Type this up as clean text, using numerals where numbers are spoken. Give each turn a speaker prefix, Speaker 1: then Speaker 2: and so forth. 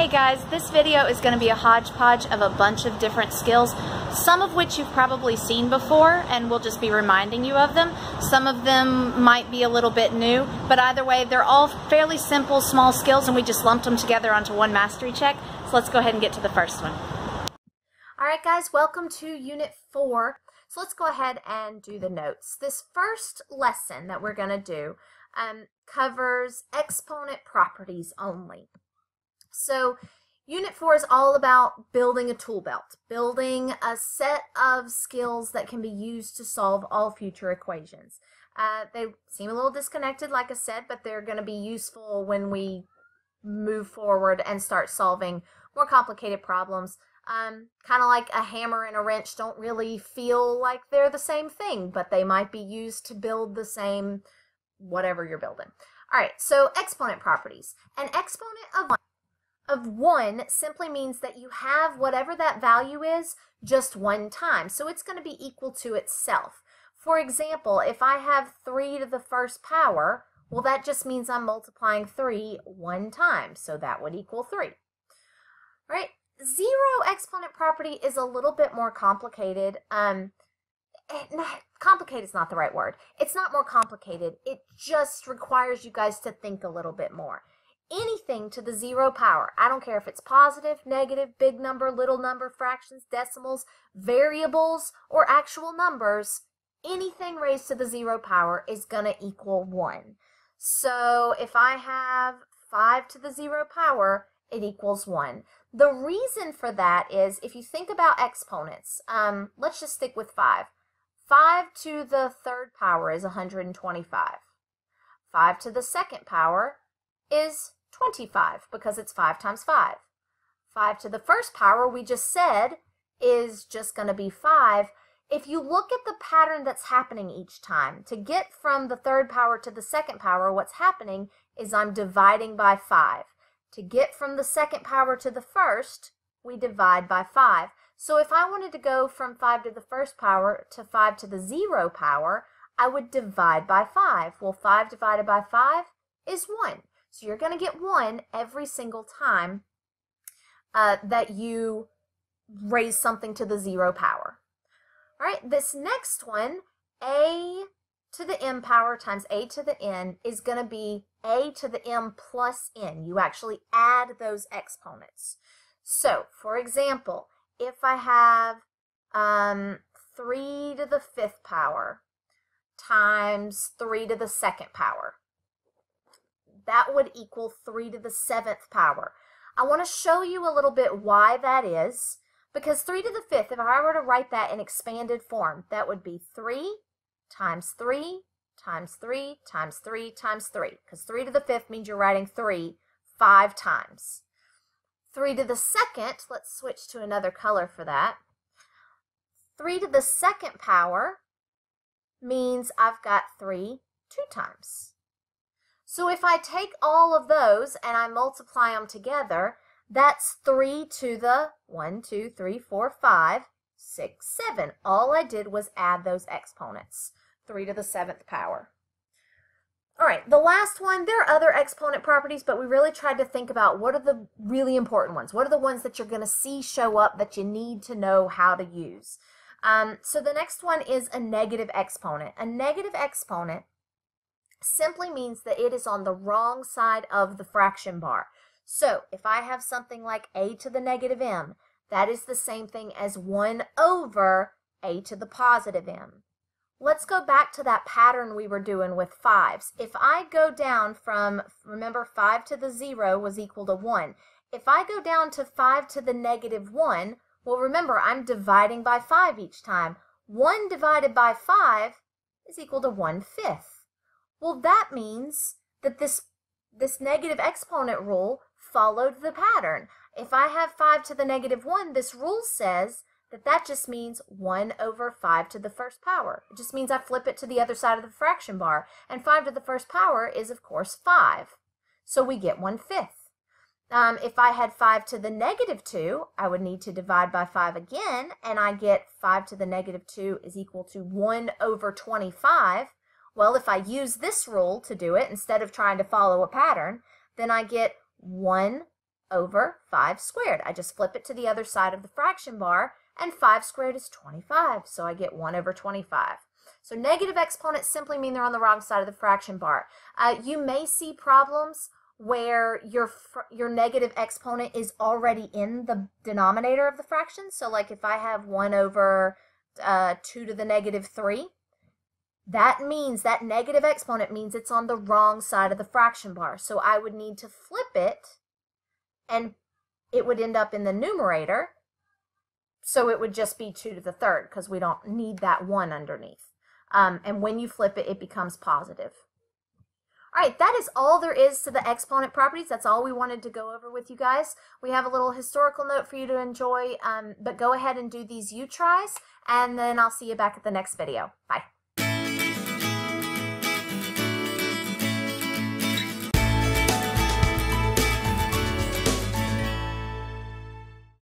Speaker 1: Hey guys, this video is going to be a hodgepodge of a bunch of different skills, some of which you've probably seen before and we'll just be reminding you of them. Some of them might be a little bit new, but either way, they're all fairly simple, small skills, and we just lumped them together onto one mastery check. So let's go ahead and get to the first one.
Speaker 2: Alright guys, welcome to Unit 4. So let's go ahead and do the notes. This first lesson that we're going to do covers exponent properties only. So Unit 4 is all about building a tool belt, building a set of skills that can be used to solve all future equations. They seem a little disconnected, like I said, but they're going to be useful when we move forward and start solving more complicated problems. Kind of like a hammer and a wrench don't really feel like they're the same thing, but they might be used to build the same whatever you're building. All right, so exponent properties. An exponent of 1 simply means that you have whatever that value is just one time. So it's going to be equal to itself. For example, if I have 3 to the first power, well, that just means I'm multiplying 3 one time. So that would equal 3. All right. 0 exponent property is a little bit more complicated. Complicated is not the right word. It's not more complicated. It just requires you guys to think a little bit more. Anything to the 0 power, I don't care if it's positive, negative, big number, little number, fractions, decimals, variables, or actual numbers, anything raised to the 0 power is going to equal 1. So if I have 5 to the 0 power, it equals 1. The reason for that is if you think about exponents, let's just stick with 5. 5 to the third power is 125. 5 to the second power is 25 because it's 5 times 5. 5 to the first power, we just said, is just going to be 5. If you look at the pattern that's happening each time, to get from the third power to the second power, what's happening is I'm dividing by 5. To get from the second power to the first, we divide by 5. So if I wanted to go from 5 to the first power to 5 to the 0 power, I would divide by 5. Well, 5 divided by 5 is 1. So you're going to get 1 every single time that you raise something to the 0 power. All right, this next one, a to the m power times a to the n, is going to be a to the m plus n. You actually add those exponents. So, for example, if I have 3 to the 5th power times 3 to the 2nd power, that would equal 3 to the 7th power. I want to show you a little bit why that is, because 3 to the 5th, if I were to write that in expanded form, that would be 3 times 3 times 3 times 3 times 3, because 3 to the 5th means you're writing 3 5 times. 3 to the 2nd, let's switch to another color for that. 3 to the 2nd power means I've got 3 2 times. So if I take all of those and I multiply them together, that's 3 to the 1, 2, 3, 4, 5, 6, 7. All I did was add those exponents. 3 to the 7th power. All right, the last one, there are other exponent properties, but we really tried to think about what are the really important ones. What are the ones that you're going to see show up that you need to know how to use? So the next one is a negative exponent. A negative exponent simply means that it is on the wrong side of the fraction bar. So if I have something like a to the negative m, that is the same thing as 1 over a to the positive m. Let's go back to that pattern we were doing with 5s. If I go down from, remember 5 to the 0 was equal to 1. If I go down to 5 to the negative 1, well, remember, I'm dividing by 5 each time. 1 divided by 5 is equal to 1/5. Well, that means that this negative exponent rule followed the pattern. If I have 5 to the negative 1, this rule says that just means 1 over 5 to the first power. It just means I flip it to the other side of the fraction bar. And 5 to the first power is, of course, 5. So we get 1/5. If I had 5 to the negative 2, I would need to divide by 5 again, and I get 5 to the negative 2 is equal to 1 over 25. Well, if I use this rule to do it instead of trying to follow a pattern, then I get 1 over 5 squared. I just flip it to the other side of the fraction bar, and 5 squared is 25, so I get 1 over 25. So negative exponents simply mean they're on the wrong side of the fraction bar. You may see problems where your negative exponent is already in the denominator of the fraction. So like if I have 1 over 2 to the negative 3, that means that negative exponent means it's on the wrong side of the fraction bar. So I would need to flip it, and it would end up in the numerator. So it would just be 2 to the third because we don't need that 1 underneath. And when you flip it, it becomes positive. All right, that is all there is to the exponent properties. That's all we wanted to go over with you guys. We have a little historical note for you to enjoy, but go ahead and do these U-tries, and then I'll see you back at the next video. Bye.